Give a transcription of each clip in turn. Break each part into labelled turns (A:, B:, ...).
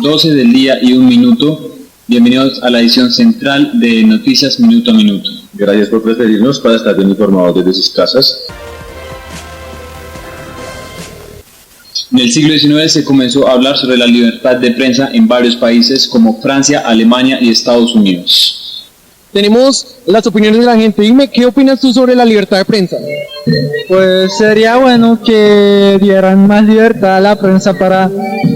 A: 12 del día y 1 minuto. Bienvenidos a la edición central de Noticias Minuto a Minuto.
B: Gracias por preferirnos para estar bien informados desde sus casas.
A: En el siglo XIX se comenzó a hablar sobre la libertad de prensa en varios países como Francia, Alemania y Estados Unidos.
C: Tenemos las opiniones de la gente. Dime, ¿qué opinas tú sobre la libertad de prensa?
D: Pues sería bueno que dieran más libertad a la prensa para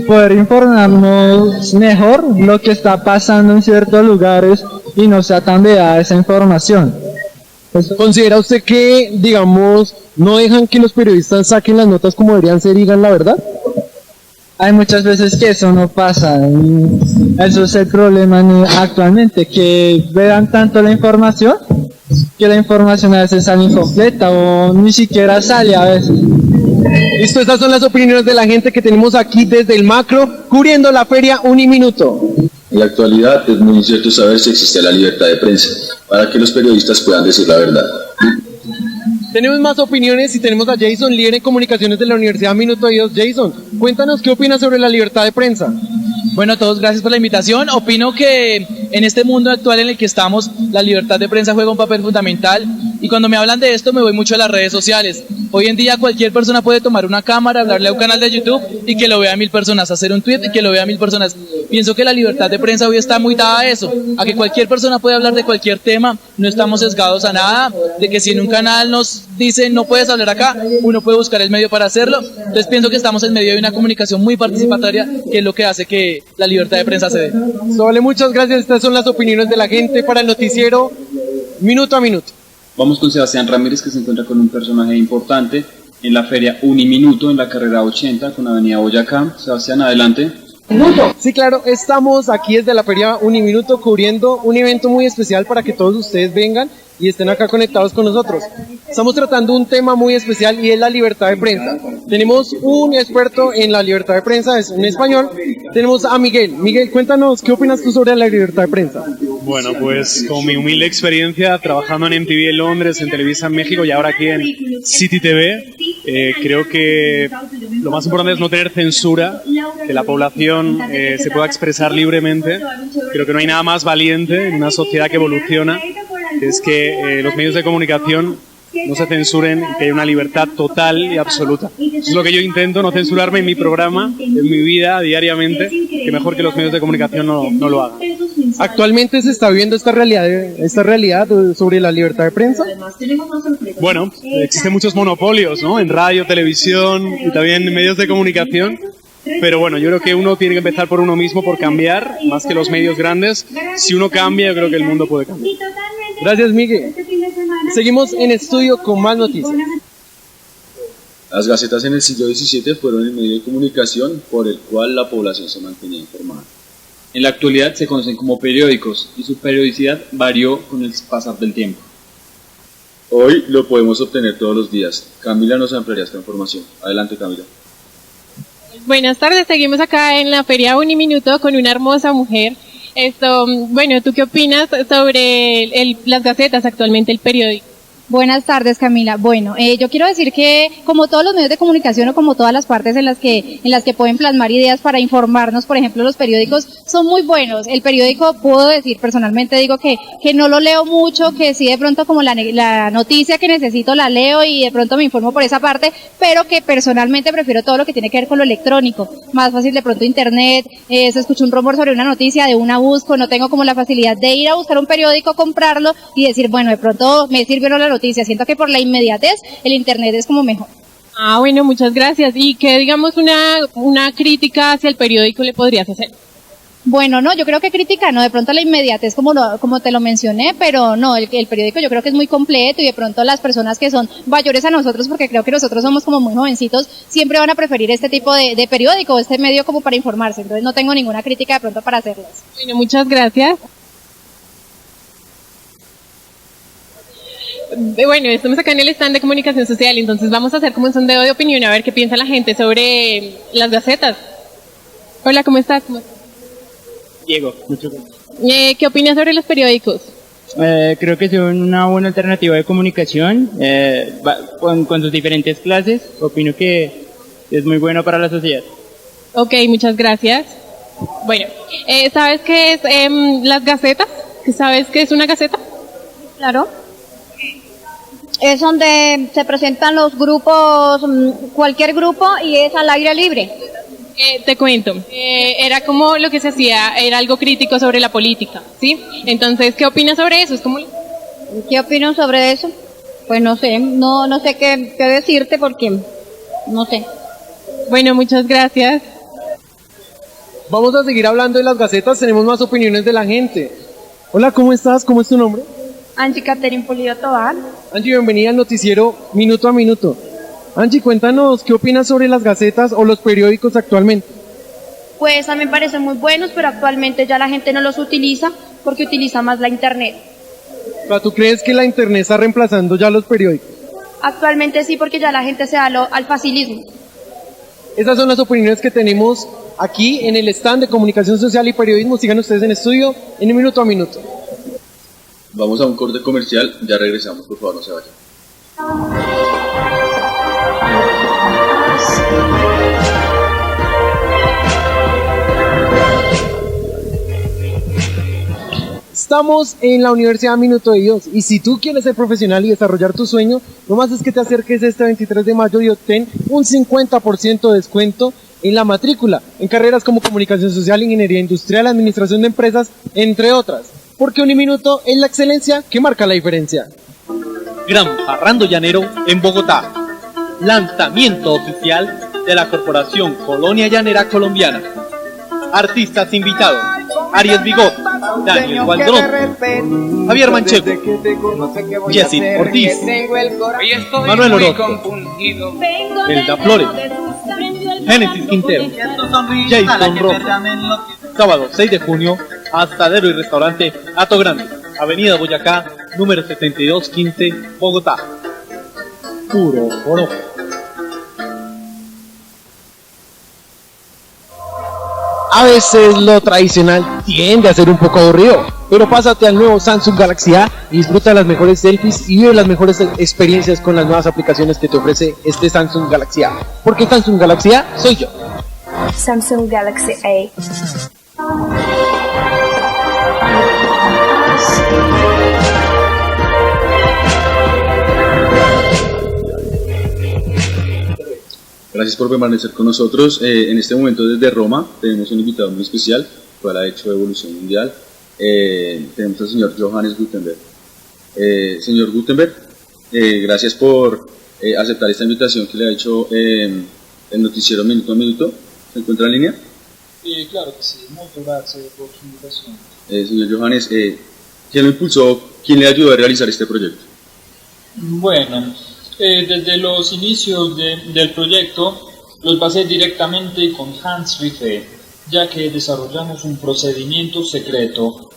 D: poder informarnos mejor lo que está pasando en ciertos lugares y no sea tan vedada esa información.
C: ¿Considera usted que, digamos, no dejan que los periodistas saquen las notas como deberían ser y digan la verdad?
D: Hay muchas veces que eso no pasa y eso es el problema actualmente, que vean tanto la información que la información a veces sale incompleta o ni siquiera sale a veces.
C: Listo, estas son las opiniones de la gente que tenemos aquí desde el macro, cubriendo la feria Uniminuto.
B: En la actualidad es muy incierto saber si existe la libertad de prensa para que los periodistas puedan decir la verdad.
C: Tenemos más opiniones y tenemos a Jason, líder en comunicaciones de la Universidad Minuto Dios. Jason, cuéntanos qué opinas sobre la libertad de prensa.
E: Bueno, a todos gracias por la invitación. Opino que en este mundo actual en el que estamos, la libertad de prensa juega un papel fundamental y cuando me hablan de esto me voy mucho a las redes sociales. Hoy en día cualquier persona puede tomar una cámara, hablarle a un canal de YouTube y que lo vea 1000 personas, hacer un tweet y que lo vea 1000 personas. Pienso que la libertad de prensa hoy está muy dada a eso, a que cualquier persona puede hablar de cualquier tema, no estamos sesgados a nada, de que si en un canal nos dicen no puedes hablar acá, uno puede buscar el medio para hacerlo. Entonces pienso que estamos en medio de una comunicación muy participatoria, que es lo que hace que la libertad de prensa se dé.
C: Vale, muchas gracias. Estas son las opiniones de la gente para el noticiero Minuto a Minuto.
A: Vamos con Sebastián Ramírez, que se encuentra con un personaje importante en la feria Uniminuto en la carrera 80 con Avenida Boyacá. Sebastián, adelante.
C: Sí, claro, estamos aquí desde la feria Uniminuto cubriendo un evento muy especial para que todos ustedes vengan y estén acá conectados con nosotros. Estamos tratando un tema muy especial y es la libertad de prensa. Tenemos un experto en la libertad de prensa, es un español. Tenemos a Miguel. Miguel, cuéntanos, ¿qué opinas tú sobre la libertad de prensa?
F: Bueno, pues con mi humilde experiencia trabajando en MTV en Londres, en Televisa en México y ahora aquí en City TV, creo que lo más importante es no tener censura, que la población se pueda expresar libremente. Creo que no hay nada más valiente en una sociedad que evoluciona, que es que los medios de comunicación no se censuren y que haya una libertad total y absoluta. Eso es lo que yo intento, no censurarme en mi programa, en mi vida, diariamente, que mejor que los medios de comunicación no lo hagan.
C: ¿Actualmente se está viendo esta realidad sobre la libertad de prensa?
F: Bueno, existen muchos monopolios, ¿no? En radio, televisión y también en medios de comunicación. Pero bueno, yo creo que uno tiene que empezar por uno mismo, por cambiar, más que los medios grandes. Si uno cambia, yo creo que el mundo puede cambiar.
C: Gracias, Miguel. Seguimos en estudio con más noticias.
B: Las gacetas en el siglo XVII fueron el medio de comunicación por el cual la población se mantenía informada.
A: En la actualidad se conocen como periódicos y su periodicidad varió con el pasar del tiempo.
B: Hoy lo podemos obtener todos los días. Camila nos ampliaría esta información. Adelante, Camila.
G: Buenas tardes, seguimos acá en la feria Uniminuto con una hermosa mujer. Bueno, ¿tú qué opinas sobre las gacetas actualmente, el periódico?
H: Buenas tardes, Camila. Bueno, yo quiero decir que como todos los medios de comunicación o como todas las partes en las que pueden plasmar ideas para informarnos, por ejemplo, los periódicos son muy buenos. El periódico, puedo decir personalmente, digo que no lo leo mucho, que sí de pronto como la noticia que necesito la leo y de pronto me informo por esa parte, pero que personalmente prefiero todo lo que tiene que ver con lo electrónico. Más fácil de pronto internet, se escucha un rumor sobre una noticia, de una busco, no tengo como la facilidad de ir a buscar un periódico, comprarlo y decir, bueno, de pronto me sirve o no la noticia. Siento que por la inmediatez el internet es como mejor.
G: Ah, bueno, muchas gracias. ¿Y qué, digamos, una crítica hacia el periódico le podrías hacer?
H: Bueno, no, yo creo que crítica no, de pronto la inmediatez como te lo mencioné, pero no, el periódico yo creo que es muy completo y de pronto las personas que son mayores a nosotros, porque creo que nosotros somos como muy jovencitos, siempre van a preferir este tipo de periódico, este medio como para informarse, entonces no tengo ninguna crítica de pronto para hacerlas.
G: Bueno, muchas gracias. Bueno, estamos acá en el stand de comunicación social, entonces vamos a hacer como un sondeo de opinión a ver qué piensa la gente sobre las gacetas. Hola, ¿cómo estás?
I: Diego, mucho gusto.
G: ¿Qué opinas sobre los periódicos?
I: Creo que son una buena alternativa de comunicación con sus diferentes clases. Opino que es muy bueno para la sociedad.
G: Ok, muchas gracias. Bueno, ¿sabes qué es las gacetas? ¿Sabes qué es una gaceta?
H: Claro. Es donde se presentan los grupos, cualquier grupo, y es al aire libre.
G: Te cuento, era como lo que se hacía, era algo crítico sobre la política, ¿sí? Entonces, ¿qué opinas sobre eso?
H: ¿Qué opino sobre eso? Pues no sé, no sé qué decirte porque no sé.
G: Bueno, muchas gracias.
C: Vamos a seguir hablando de las gacetas, tenemos más opiniones de la gente. Hola, ¿cómo estás? ¿Cómo es tu nombre?
J: Angie Catherine Pulido Tobar.
C: Angie, bienvenida al noticiero Minuto a Minuto. Angie, cuéntanos, ¿qué opinas sobre las gacetas o los periódicos actualmente?
J: Pues a mí me parecen muy buenos, pero actualmente ya la gente no los utiliza porque utiliza más la internet.
C: ¿Tú crees que la internet está reemplazando ya los periódicos?
J: Actualmente sí, porque ya la gente se da al facilismo.
C: Esas son las opiniones que tenemos aquí en el stand de Comunicación Social y Periodismo. Sigan ustedes en estudio en un Minuto a Minuto.
B: Vamos a un corte comercial, ya regresamos, por favor, no se vayan.
C: Estamos en la Universidad Minuto de Dios y si tú quieres ser profesional y desarrollar tu sueño, lo más es que te acerques este 23 de mayo y obtén un 50% de descuento en la matrícula, en carreras como Comunicación Social, Ingeniería Industrial, Administración de Empresas, entre otras. Porque Uniminuto es la excelencia que marca la diferencia.
K: Gran Parrando Llanero en Bogotá. Lanzamiento oficial de la Corporación Colonia Llanera Colombiana. Artistas invitados: Aries Bigot, Daniel Waldron, Javier Manchego, Jessit Ortiz, Manuel Orozco, Elda Flores, Génesis Quintero, Jason Rojo. Sábado 6 de junio, Asadero y Restaurante Hato Grande, Avenida Boyacá, número 7215, Bogotá. Puro oro.
C: A veces lo tradicional tiende a ser un poco aburrido, pero pásate al nuevo Samsung Galaxy A y disfruta de las mejores selfies y vive las mejores experiencias con las nuevas aplicaciones que te ofrece este Samsung Galaxy A. Porque Samsung Galaxy A soy yo.
J: Samsung Galaxy A.
B: Gracias por permanecer con nosotros. En este momento desde Roma tenemos un invitado muy especial, cual ha hecho Evolución Mundial. Tenemos al señor Johannes Gutenberg. Señor Gutenberg, gracias por aceptar esta invitación que le ha hecho el noticiero Minuto a Minuto. ¿Se encuentra en línea?
L: Claro que sí, muchas gracias por su invitación.
B: Señor Johannes, ¿quién lo impulsó? ¿Quién le ayudó a realizar este proyecto?
L: Bueno, desde los inicios del proyecto los basé directamente con Hans Riffe, ya que desarrollamos un procedimiento secreto.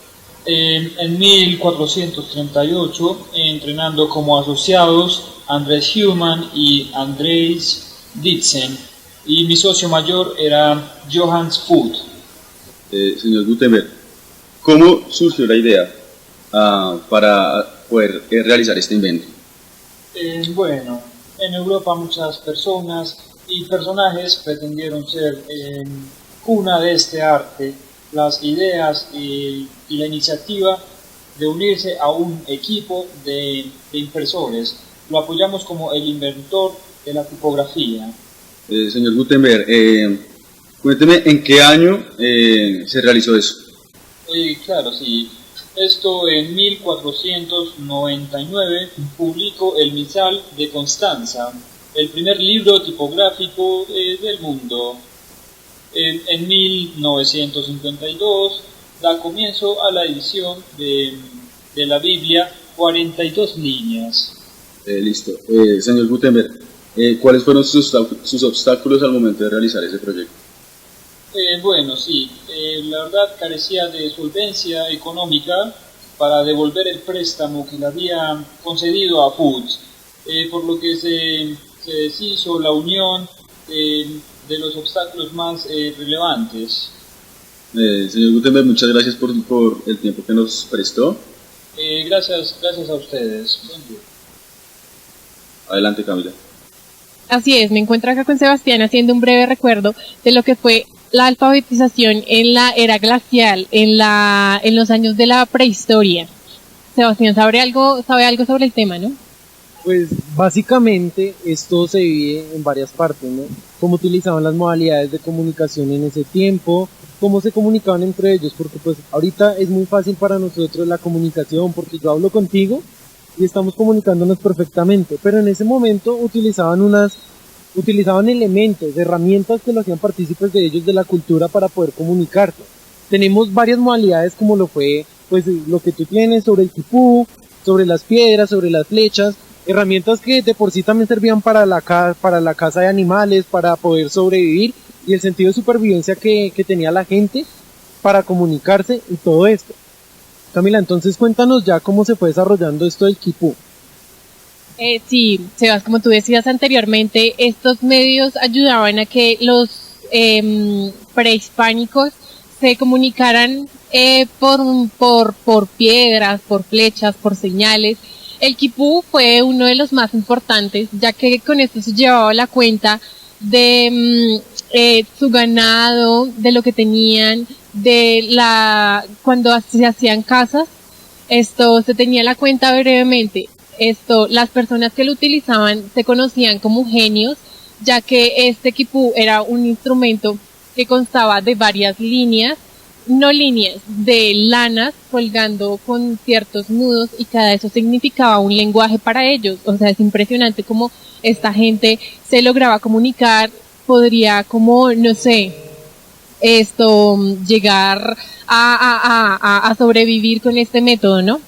L: En 1438, entrenando como asociados Andrés Humann y Andrés Ditzen, y mi socio mayor era Johannes Food.
B: Señor Gutenberg, ¿cómo surgió la idea para poder realizar este invento?
L: Bueno, en Europa muchas personas y personajes pretendieron ser cuna de este arte. Las ideas y la iniciativa de unirse a un equipo de impresores. Lo apoyamos como el inventor de la tipografía.
B: Señor Gutenberg, cuénteme en qué año se realizó eso.
L: Claro, sí. Esto en 1499 publicó el Misal de Constanza, el primer libro tipográfico del mundo. En 1952 da comienzo a la edición de la Biblia, 42 líneas.
B: Listo. Señor Gutenberg, ¿cuáles fueron sus obstáculos al momento de realizar ese proyecto?
L: Bueno, sí, la verdad carecía de solvencia económica para devolver el préstamo que le había concedido a Foods, por lo que se deshizo la unión de los obstáculos más relevantes.
B: Señor Gutenberg, muchas gracias por el tiempo que nos prestó.
L: Gracias a ustedes. Buen día.
B: Adelante, Camila.
G: Así es, me encuentro acá con Sebastián haciendo un breve recuerdo de lo que fue la alfabetización en la era glacial, en los años de la prehistoria. Sebastián, sabe algo sobre el tema, ¿no?
C: Pues básicamente esto se divide en varias partes, ¿no? Cómo utilizaban las modalidades de comunicación en ese tiempo, cómo se comunicaban entre ellos, porque pues ahorita es muy fácil para nosotros la comunicación, porque yo hablo contigo y estamos comunicándonos perfectamente, pero en ese momento utilizaban elementos, herramientas que lo hacían partícipes de ellos de la cultura para poder comunicarse. Tenemos varias modalidades como lo fue, pues lo que tú tienes sobre el quipú, sobre las piedras, sobre las flechas, herramientas que de por sí también servían para la caza de animales, para poder sobrevivir, y el sentido de supervivencia que tenía la gente para comunicarse y todo esto. Camila, entonces cuéntanos ya cómo se fue desarrollando esto del quipú.
G: Sí, Sebas, como tú decías anteriormente, estos medios ayudaban a que los prehispánicos se comunicaran por piedras, por flechas, por señales. El quipú fue uno de los más importantes, ya que con esto se llevaba la cuenta de su ganado, de lo que tenían, cuando se hacían casas, esto se tenía la cuenta brevemente. Las personas que lo utilizaban se conocían como genios, ya que este quipú era un instrumento que constaba de varias líneas de lanas colgando con ciertos nudos, y cada eso significaba un lenguaje para ellos. O sea, es impresionante cómo esta gente se lograba comunicar, podría como, no sé, llegar a sobrevivir con este método, ¿no?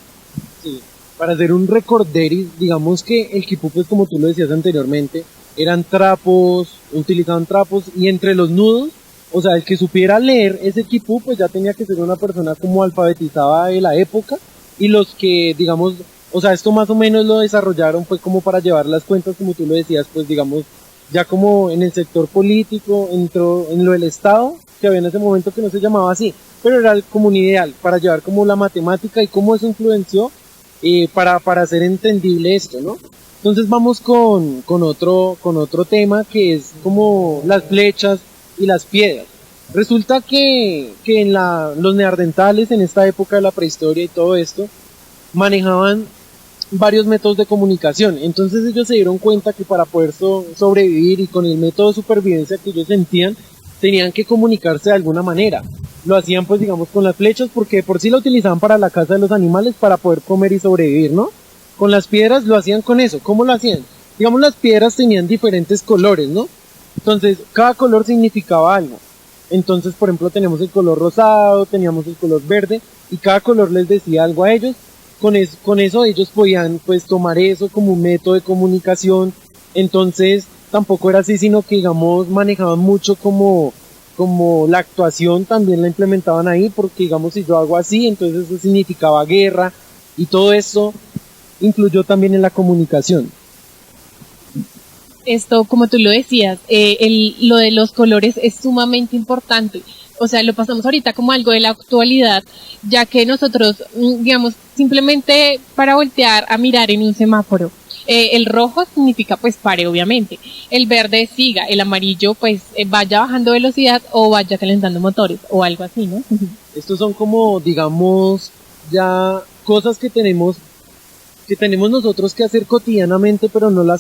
C: Sí, para hacer un recorderis, digamos que el quipú, pues como tú lo decías anteriormente, utilizaban trapos, y entre los nudos, o sea, el que supiera leer ese quipú, pues ya tenía que ser una persona como alfabetizada de la época, y los que, digamos, o sea, esto más o menos lo desarrollaron pues como para llevar las cuentas, como tú lo decías, pues digamos, ya como en el sector político, entró en lo del Estado, que había en ese momento que no se llamaba así, pero era como un ideal para llevar como la matemática y cómo eso influenció para hacer entendible esto, ¿no? Entonces vamos con otro tema, que es como las flechas y las piedras. Resulta que los neandertales en esta época de la prehistoria y todo esto manejaban varios métodos de comunicación. Entonces ellos se dieron cuenta que para poder sobrevivir, y con el método de supervivencia que ellos sentían, tenían que comunicarse de alguna manera. Lo hacían pues digamos con las flechas, porque de por sí lo utilizaban para la caza de los animales, para poder comer y sobrevivir, ¿no? Con las piedras lo hacían con eso. ¿Cómo lo hacían? Digamos, las piedras tenían diferentes colores, ¿no? Entonces cada color significaba algo. Entonces, por ejemplo, tenemos el color rosado, teníamos el color verde, y cada color les decía algo a ellos. Con eso ellos podían pues tomar eso como un método de comunicación. Entonces tampoco era así, sino que digamos manejaban mucho como la actuación, también la implementaban ahí, porque digamos si yo hago así, entonces eso significaba guerra, y todo eso incluyó también en la comunicación.
G: Esto, como tú lo decías, lo de los colores es sumamente importante. O sea, lo pasamos ahorita como algo de la actualidad, ya que nosotros, digamos, simplemente para voltear a mirar en un semáforo, el rojo significa pues pare, obviamente, el verde siga, el amarillo pues vaya bajando velocidad o vaya calentando motores o algo así, ¿no?
C: Estos son como, digamos, ya cosas que tenemos nosotros que hacer cotidianamente, pero no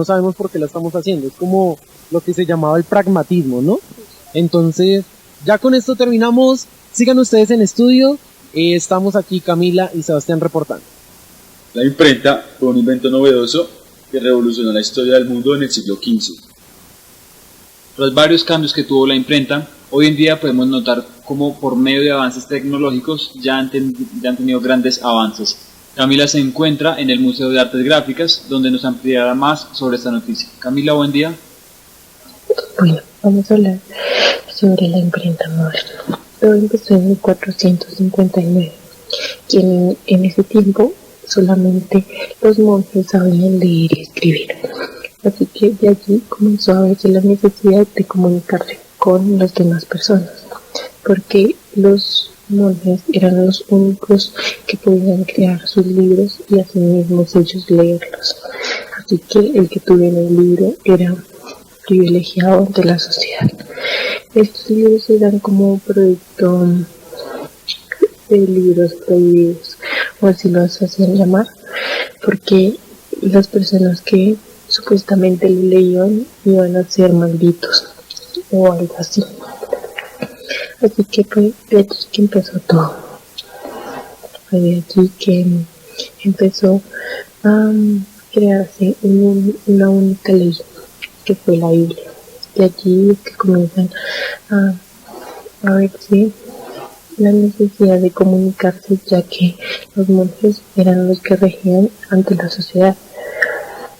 C: sabemos por qué las estamos haciendo. Es como lo que se llamaba el pragmatismo, ¿no? Entonces, ya con esto terminamos. Sigan ustedes en estudio. Estamos aquí Camila y Sebastián reportando.
B: La imprenta fue un invento novedoso que revolucionó la historia del mundo en el siglo XV.
A: Tras varios cambios que tuvo la imprenta, hoy en día podemos notar cómo por medio de avances tecnológicos ya han tenido grandes avances. Camila se encuentra en el Museo de Artes Gráficas, donde nos ampliará más sobre esta noticia. Camila, buen día.
M: Bueno, vamos a hablar sobre la imprenta moderna. Todo empezó en 1459, que en ese tiempo solamente los monjes sabían leer y escribir. Así que de allí comenzó a verse la necesidad de comunicarse con las demás personas, porque los monjes eran los únicos que podían crear sus libros y así mismos ellos leerlos. Así que el que tuviera el libro era privilegiado ante la sociedad. Estos libros se dan como producto de libros prohibidos, o así los hacían llamar, porque las personas que supuestamente lo leían iban a ser malditos o algo así. Así que fue de aquí que empezó todo. Fue de aquí que empezó a crearse una única ley, que fue la Biblia. De allí es que comienzan a verse la necesidad de comunicarse, ya que los monjes eran los que regían ante la sociedad,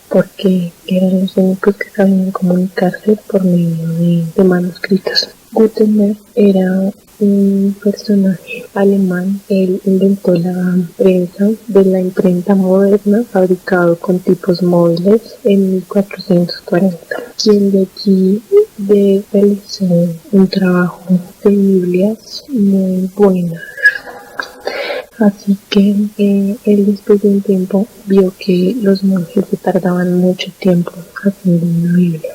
M: porque eran los únicos que sabían comunicarse por medio de manuscritos. Gutenberg era un personaje alemán. Él inventó la prensa de la imprenta moderna, fabricado con tipos móviles en 1440, quien de allí realizó un trabajo de Biblias muy buenas. Así que él después de un tiempo vio que los monjes se tardaban mucho tiempo haciendo una Biblia.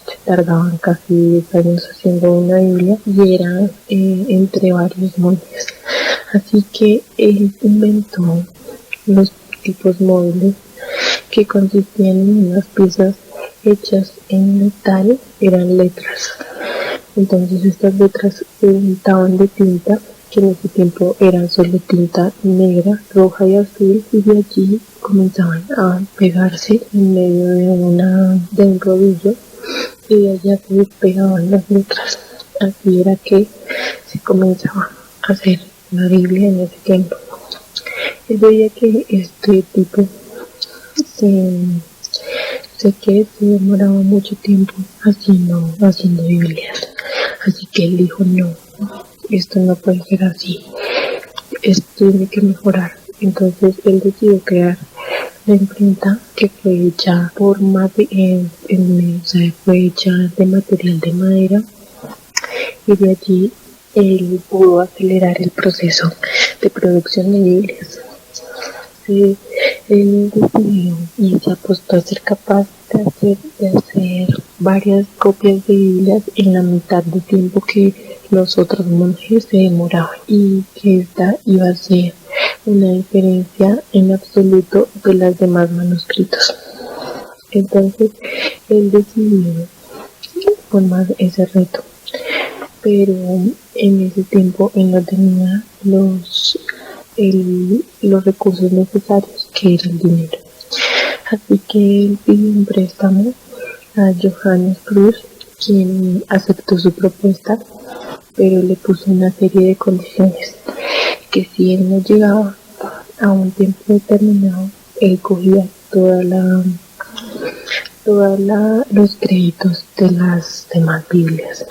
M: Se tardaban casi 10 años haciendo una Biblia y era entre varios monjes. Así que él inventó los tipos móviles, que consistían en unas piezas hechas en metal, eran letras. Entonces estas letras se untaban de tinta, que en ese tiempo era solo tinta negra, roja y azul, y de allí comenzaban a pegarse en medio de un rodillo, y de allá se despegaban las letras. Así era que se comenzaba a hacer la Biblia en ese tiempo. Él veía que este tipo se demoraba mucho tiempo haciendo Biblias. Así que él dijo, no, esto no puede ser así, esto tiene que mejorar. Entonces él decidió crear la imprenta, que fue hecha fue hecha de material de madera, y de allí él pudo acelerar el proceso de producción de Biblias. Él decidió y se apostó a ser capaz de hacer varias copias de Biblias en la mitad de tiempo que los otros monjes se demoraban, y que esta iba a ser una diferencia en absoluto de los demás manuscritos. Entonces él decidió formar ese reto, pero en ese tiempo él no tenía los recursos necesarios, que era el dinero. Así que él pidió un préstamo a Johannes Cruz, quien aceptó su propuesta, pero le puso una serie de condiciones: que si él no llegaba a un tiempo determinado, él cogía los créditos de las demás Biblias.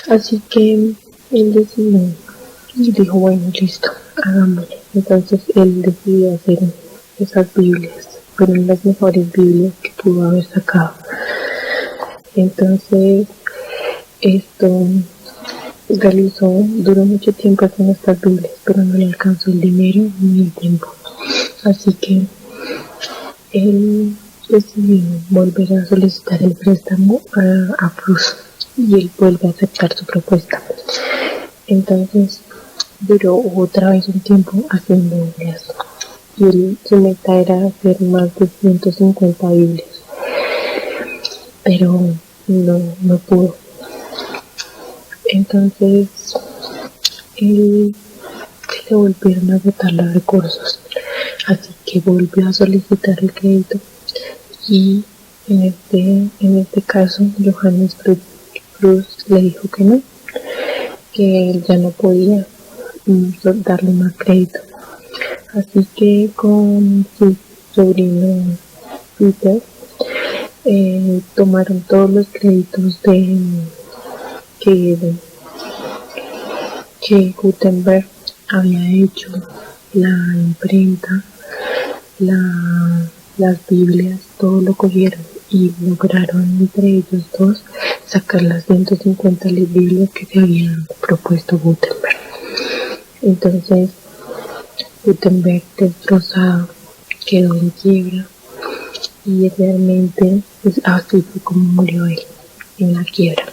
M: Así que él decidió y dijo, bueno, listo, hagámoslo. Entonces él decidió hacer esas Biblias. Fueron las mejores Biblias que pudo haber sacado. Entonces esto duró mucho tiempo haciendo estas Biblias, pero no le alcanzó el dinero ni el tiempo. Así que él decidió volver a solicitar el préstamo a Prus, y él vuelve a aceptar su propuesta. Entonces duró otra vez un tiempo haciendo Biblias, y su meta era hacer más de 150 Biblias, pero no pudo. Entonces él le volvieron a agotar los recursos, así que volvió a solicitar el crédito, y en este caso Johannes Cruz le dijo que no, que él ya no podía darle más crédito. Así que con su sobrino Peter tomaron todos los créditos que Gutenberg había hecho, la imprenta, las Biblias, todo lo cogieron y lograron entre ellos dos sacar las 150 Biblias que se habían propuesto Gutenberg. Entonces Gutenberg, destrozado, quedó en quiebra, y realmente así fue como murió él, en la quiebra.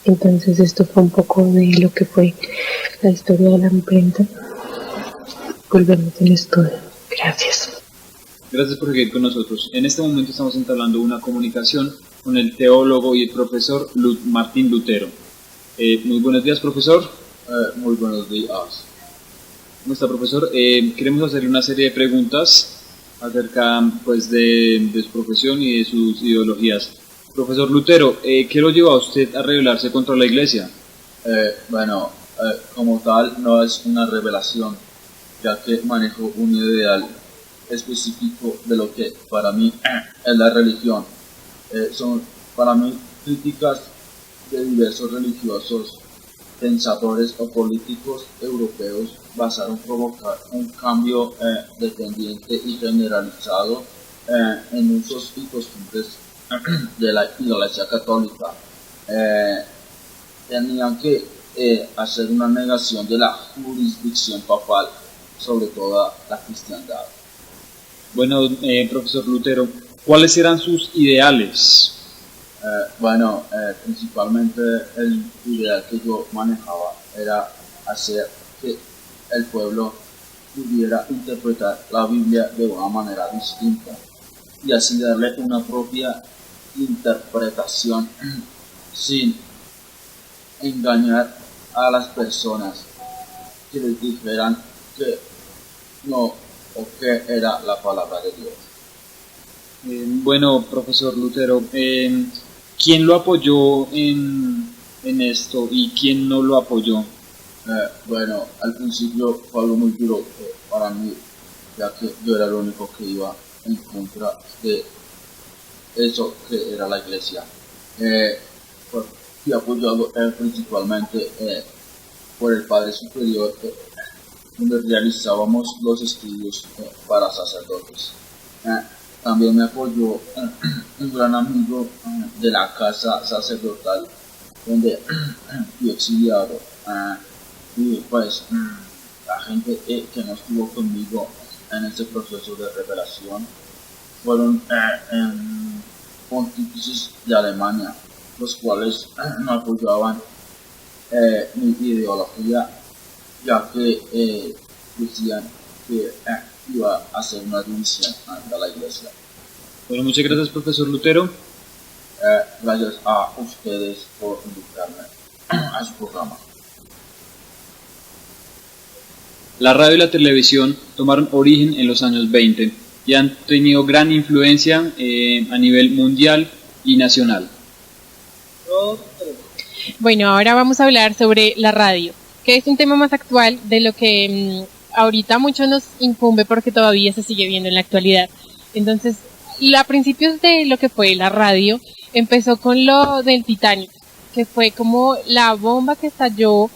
M: Entonces esto fue un poco de lo que fue la historia de la imprenta. Volvemos en estudio. Gracias.
A: Gracias por seguir con nosotros. En este momento estamos entablando una comunicación con el teólogo y el profesor Martín Lutero. Muy buenos días, profesor.
B: Muy buenos días.
A: ¿Cómo está, profesor? Queremos hacerle una serie de preguntas acerca pues, de su profesión y de sus ideologías. Profesor Lutero, ¿qué lo llevó a usted a rebelarse contra la Iglesia?
B: Como tal, no es una revelación, ya que manejo un ideal específico de lo que para mí es la religión. Son para mí críticas de diversos religiosos, pensadores o políticos europeos basaron en provocar un cambio dependiente y generalizado en usos y costumbres de la Iglesia Católica. Tenían que hacer una negación de la jurisdicción papal sobre toda la cristiandad.
A: Bueno, profesor Lutero, ¿cuáles eran sus ideales?
B: Principalmente el ideal que yo manejaba era hacer que el pueblo pudiera interpretar la Biblia de una manera distinta y así darle una propia interpretación sin engañar a las personas que les dijeran que no o que era la palabra de Dios.
A: Bueno, profesor Lutero, ¿quién lo apoyó en esto y quién no lo apoyó?
B: Al principio fue algo muy duro para mí, ya que yo era el único que iba en contra de eso que era la Iglesia. Fui apoyado principalmente por el Padre Superior, donde realizábamos los estudios para sacerdotes. También me apoyó un gran amigo de la casa sacerdotal donde fui exiliado, y pues la gente que no estuvo conmigo en ese proceso de revelación fueron pontífices de Alemania, los cuales me apoyaban mi ideología, ya que decían que iba a hacer una división ante la Iglesia.
A: Bueno, muchas gracias, profesor Lutero.
B: Gracias a ustedes por invitarme a su programa.
A: La radio y la televisión tomaron origen en los años 20 y han tenido gran influencia a nivel mundial y nacional.
G: Bueno, ahora vamos a hablar sobre la radio, que es un tema más actual de lo que ahorita mucho nos incumbe porque todavía se sigue viendo en la actualidad. Entonces, a principios de lo que fue la radio, empezó con lo del Titanic, que fue como la bomba que estalló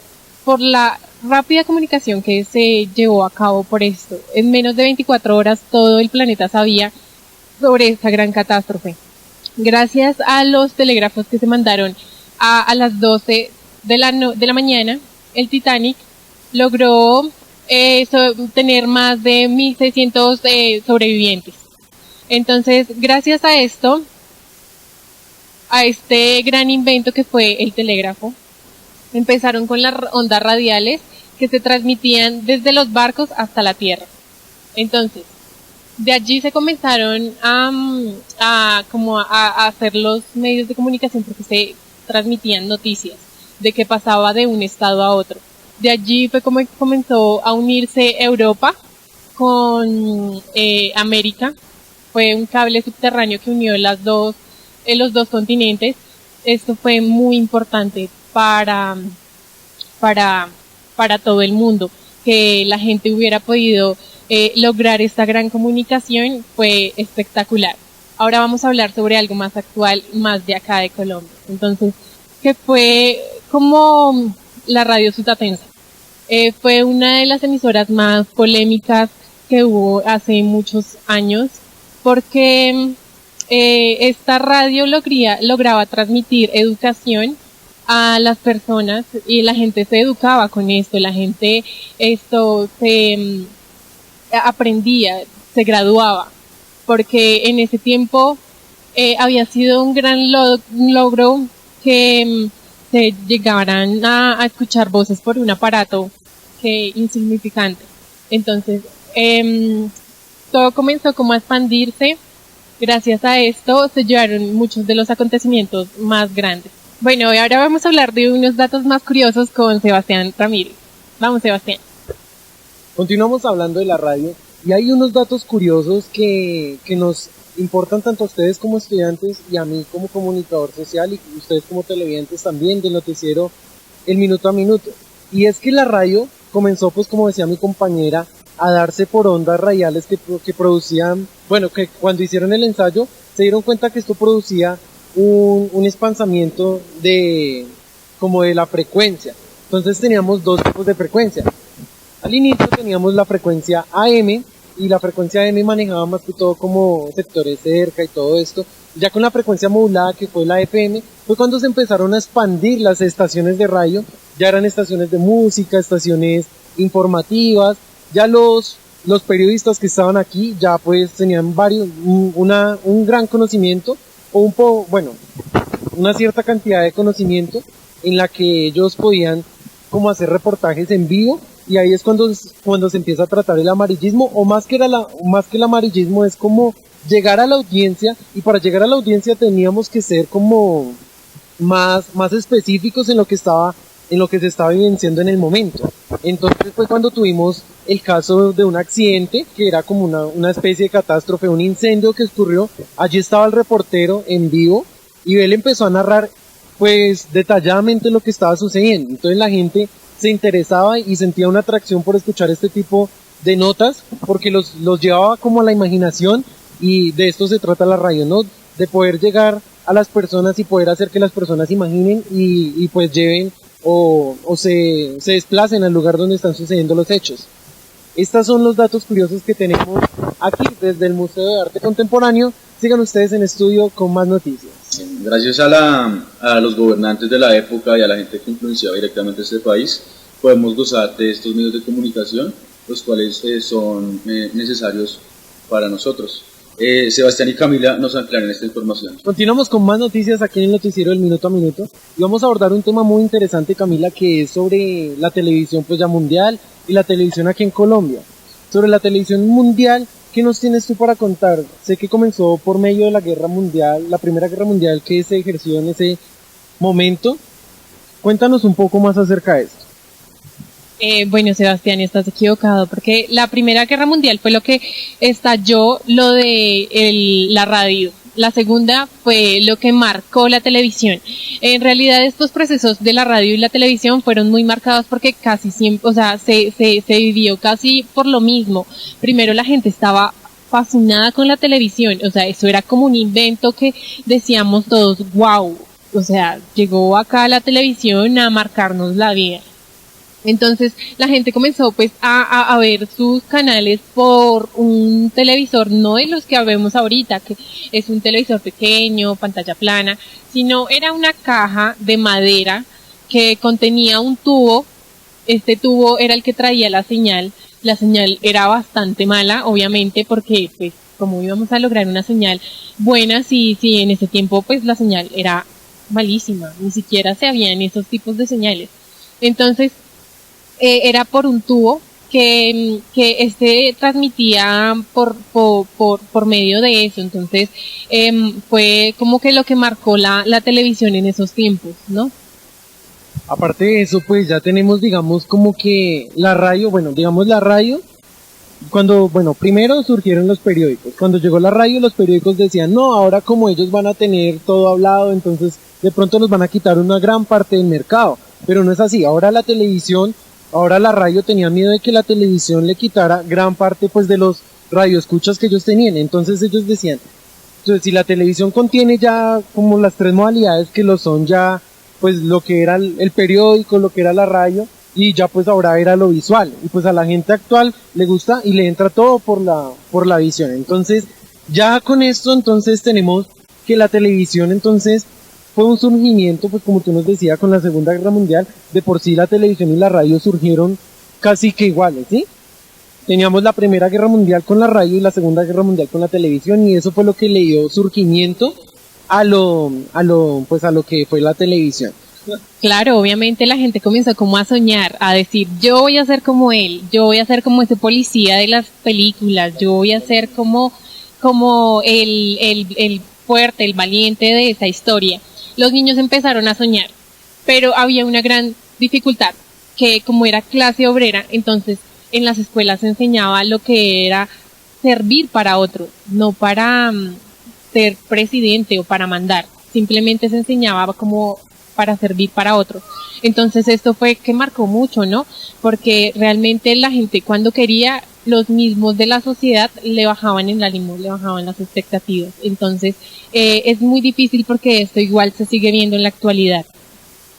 G: por la rápida comunicación que se llevó a cabo por esto. En menos de 24 horas todo el planeta sabía sobre esta gran catástrofe. Gracias a los telégrafos que se mandaron a las 12 de la mañana, el Titanic logró tener más de 1.600 sobrevivientes. Entonces, gracias a esto, a este gran invento que fue el telégrafo, empezaron con las ondas radiales que se transmitían desde los barcos hasta la tierra. Entonces, de allí se comenzaron a hacer los medios de comunicación porque se transmitían noticias de qué pasaba de un estado a otro. De allí fue como comenzó a unirse Europa con América. Fue un cable subterráneo que unió los dos continentes. Esto fue muy importante para todo el mundo. Que la gente hubiera podido lograr esta gran comunicación fue espectacular. Ahora vamos a hablar sobre algo más actual, más de acá de Colombia. Entonces, que fue como la radio Sutatensa. Fue una de las emisoras más polémicas que hubo hace muchos años, porque esta radio lograba transmitir educación a las personas y la gente se educaba con esto, la gente se aprendía, se graduaba, porque en ese tiempo había sido un gran logro que se llegaran a escuchar voces por un aparato que insignificante. Entonces, todo comenzó como a expandirse. Gracias a esto se llevaron muchos de los acontecimientos más grandes. Bueno, y ahora vamos a hablar de unos datos más curiosos con Sebastián Ramírez. Vamos, Sebastián.
C: Continuamos hablando de la radio y hay unos datos curiosos que nos importan tanto a ustedes como estudiantes y a mí como comunicador social y ustedes como televidentes también del noticiero El Minuto a Minuto. Y es que la radio comenzó, pues como decía mi compañera, a darse por ondas radiales que producían, bueno, que cuando hicieron el ensayo se dieron cuenta que esto producía un espansamiento como de la frecuencia. Entonces teníamos dos tipos de frecuencia. Al inicio teníamos la frecuencia AM y la frecuencia AM manejaba más que todo como sectores cerca y todo esto. Ya con la frecuencia modulada que fue la FM fue cuando se empezaron a expandir las estaciones de radio. Ya eran estaciones de música, estaciones informativas. Ya los periodistas que estaban aquí ya pues tenían un gran conocimiento o una cierta cantidad de conocimiento en la que ellos podían como hacer reportajes en vivo, y ahí es cuando se empieza a tratar el amarillismo, o más que el amarillismo es como llegar a la audiencia, y para llegar a la audiencia teníamos que ser como más específicos en lo que se estaba vivenciando en el momento. Entonces fue cuando tuvimos el caso de un accidente que era como una especie de catástrofe, un incendio que ocurrió. Allí estaba el reportero en vivo y él empezó a narrar pues detalladamente lo que estaba sucediendo. Entonces la gente se interesaba y sentía una atracción por escuchar este tipo de notas porque los llevaba como a la imaginación, y de esto se trata la radio, ¿no? De poder llegar a las personas y poder hacer que las personas imaginen y pues lleven o se desplacen al lugar donde están sucediendo los hechos. Estos son los datos curiosos que tenemos aquí desde el Museo de Arte Contemporáneo. Sigan ustedes en estudio con más noticias.
B: Gracias a los gobernantes de la época y a la gente que influenciaba directamente este país, podemos gozar de estos medios de comunicación, los cuales son necesarios para nosotros. Sebastián y Camila nos aclaran esta información.
C: Continuamos con más noticias aquí en el noticiero del Minuto a Minuto y vamos a abordar un tema muy interesante, Camila, que es sobre la televisión pues ya mundial y la televisión aquí en Colombia. Sobre la televisión mundial, ¿qué nos tienes tú para contar? Sé que comenzó por medio de la Guerra Mundial, la Primera Guerra Mundial que se ejerció en ese momento. Cuéntanos un poco más acerca de esto.
G: Bueno, Sebastián, estás equivocado, porque la Primera Guerra Mundial fue lo que estalló lo de la radio. La segunda fue lo que marcó la televisión. En realidad estos procesos de la radio y la televisión fueron muy marcados porque casi siempre, o sea, se vivió casi por lo mismo. Primero la gente estaba fascinada con la televisión, o sea, eso era como un invento que decíamos todos, wow, o sea, llegó acá la televisión a marcarnos la vida. Entonces la gente comenzó pues a ver sus canales por un televisor, no de los que vemos ahorita, que es un televisor pequeño, pantalla plana, sino era una caja de madera que contenía un tubo. Este tubo era el que traía la señal era bastante mala, obviamente, porque pues como íbamos a lograr una señal buena si en ese tiempo pues la señal era malísima, ni siquiera se habían esos tipos de señales. Entonces era por un tubo que transmitía por medio de eso. Entonces fue como que lo que marcó la televisión en esos tiempos, ¿no?
C: Aparte de eso, pues ya tenemos, digamos, como que la radio, primero surgieron los periódicos. Cuando llegó la radio, los periódicos decían, no, ahora como ellos van a tener todo hablado, entonces de pronto nos van a quitar una gran parte del mercado. Pero no es así. Ahora la radio tenía miedo de que la televisión le quitara gran parte pues de los radioescuchas que ellos tenían. Entonces ellos decían, entonces, si la televisión contiene ya como las tres modalidades que lo son ya, pues lo que era el periódico, lo que era la radio, y ya pues ahora era lo visual. Y pues a la gente actual le gusta y le entra todo por la visión. Entonces ya con esto entonces tenemos que la televisión entonces fue un surgimiento, pues como tú nos decías, con la Segunda Guerra Mundial. De por sí la televisión y la radio surgieron casi que iguales, ¿sí? Teníamos la Primera Guerra Mundial con la radio y la Segunda Guerra Mundial con la televisión, y eso fue lo que le dio surgimiento a lo que fue la televisión.
G: Claro, obviamente la gente comenzó como a soñar, a decir, yo voy a ser como él, yo voy a ser como ese policía de las películas, yo voy a ser como el fuerte, el valiente de esa historia. Los niños empezaron a soñar, pero había una gran dificultad, que como era clase obrera, entonces en las escuelas se enseñaba lo que era servir para otro, no para ser presidente o para mandar, simplemente se enseñaba como para servir para otros. Entonces esto fue que marcó mucho, ¿no? Porque realmente la gente cuando quería, los mismos de la sociedad le bajaban el ánimo, le bajaban las expectativas. Entonces es muy difícil porque esto igual se sigue viendo en la actualidad.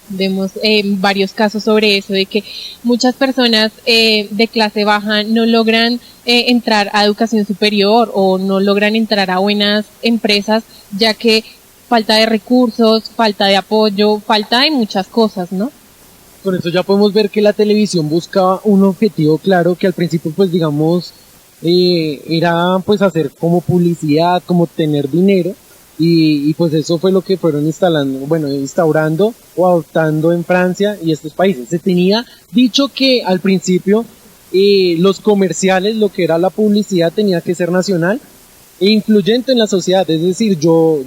G: Vemos varios casos sobre eso, de que muchas personas de clase baja no logran entrar a educación superior o no logran entrar a buenas empresas, ya que falta de recursos, falta de apoyo, falta de muchas cosas, ¿no?
C: Con eso ya podemos ver que la televisión buscaba un objetivo claro, que al principio pues digamos era pues hacer como publicidad, como tener dinero, y pues eso fue lo que fueron instaurando o adoptando en Francia y estos países. Se tenía dicho que al principio los comerciales, lo que era la publicidad, tenía que ser nacional e influyente en la sociedad, es decir, yo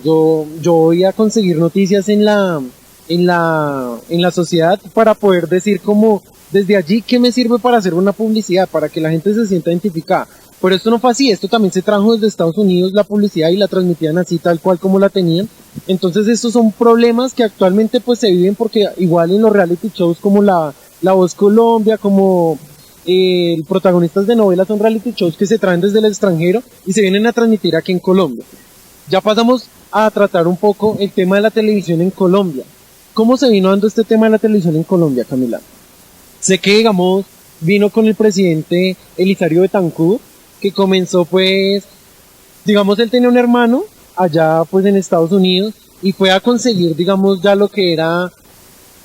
C: voy a conseguir noticias en la sociedad para poder decir como desde allí qué me sirve para hacer una publicidad, para que la gente se sienta identificada. Pero esto no fue así, esto también se trajo desde Estados Unidos la publicidad y la transmitían así tal cual como la tenían. Entonces estos son problemas que actualmente pues se viven porque igual en los reality shows como La Voz Colombia, como protagonistas de novelas son reality shows que se traen desde el extranjero y se vienen a transmitir aquí en Colombia. Ya pasamos a tratar un poco el tema de la televisión en Colombia. ¿Cómo se vino dando este tema de la televisión en Colombia, Camila? Sé que, digamos, vino con el presidente Elizario Betancur, que comenzó pues, digamos, él tenía un hermano allá pues en Estados Unidos y fue a conseguir, digamos, ya lo que era.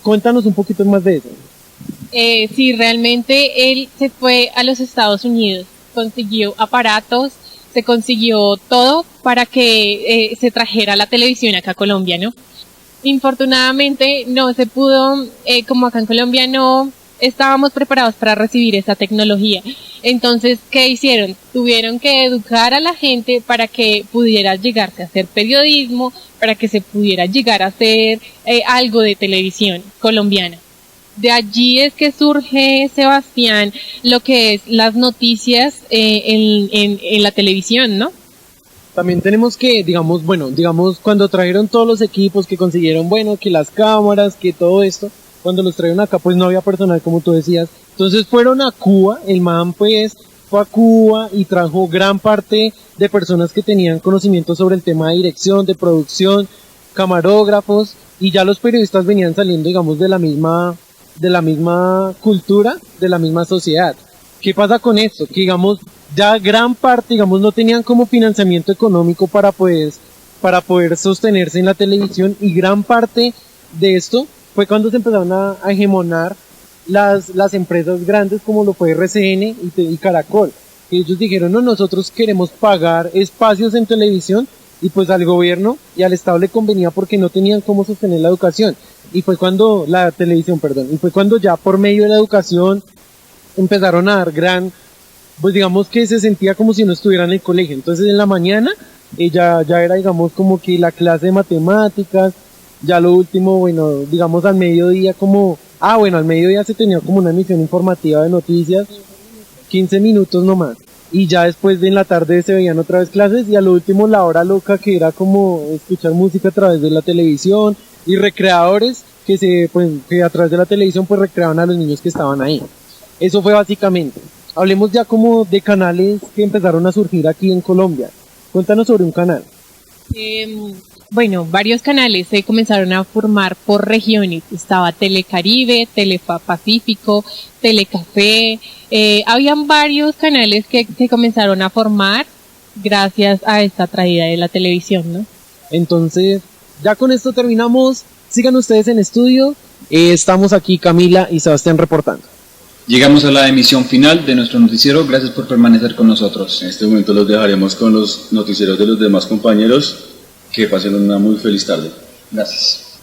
C: Cuéntanos un poquito más de eso.
G: Sí, realmente él se fue a los Estados Unidos, consiguió aparatos, se consiguió todo para que se trajera la televisión acá a Colombia, ¿no? Infortunadamente no se pudo, como acá en Colombia no estábamos preparados para recibir esa tecnología. Entonces, ¿qué hicieron? Tuvieron que educar a la gente para que pudiera llegarse a hacer periodismo, para que se pudiera llegar a hacer algo de televisión colombiana. De allí es que surge, Sebastián, lo que es las noticias en la televisión, ¿no?
C: También tenemos que, digamos, cuando trajeron todos los equipos que consiguieron, que las cámaras, que todo esto, cuando los trajeron acá, pues no había personal, como tú decías. Entonces fueron a Cuba, el man pues fue a Cuba y trajo gran parte de personas que tenían conocimiento sobre el tema de dirección, de producción, camarógrafos, y ya los periodistas venían saliendo, digamos, de la misma cultura, de la misma sociedad. ¿Qué pasa con esto? Que, digamos, ya gran parte, digamos, no tenían como financiamiento económico para poder sostenerse en la televisión, y gran parte de esto fue cuando se empezaron a hegemonar las empresas grandes como lo fue RCN y Caracol. Ellos dijeron, no, nosotros queremos pagar espacios en televisión, y pues al gobierno y al Estado le convenía porque no tenían cómo sostener la educación. Y fue cuando ya por medio de la educación empezaron a dar pues digamos que se sentía como si no estuviera en el colegio. Entonces en la mañana ya era, digamos, como que la clase de matemáticas, ya lo último, digamos al mediodía al mediodía se tenía como una emisión informativa de noticias, 15 minutos nomás. Y ya después en la tarde se veían otra vez clases, y a lo último la hora loca, que era como escuchar música a través de la televisión, y recreadores que a través de la televisión pues recreaban a los niños que estaban ahí. Eso fue básicamente. Hablemos ya como de canales que empezaron a surgir aquí en Colombia. Cuéntanos sobre un canal.
G: Varios canales se comenzaron a formar por regiones. Estaba Telecaribe, Telepacífico, Telecafé. Habían varios canales que se comenzaron a formar gracias a esta traída de la televisión, ¿no?
C: Entonces, ya con esto terminamos. Sigan ustedes en estudio. Estamos aquí Camila y Sebastián reportando.
A: Llegamos a la emisión final de nuestro noticiero. Gracias por permanecer con nosotros.
B: En este momento los dejaremos con los noticieros de los demás compañeros. Que pasen una muy feliz tarde.
A: Gracias.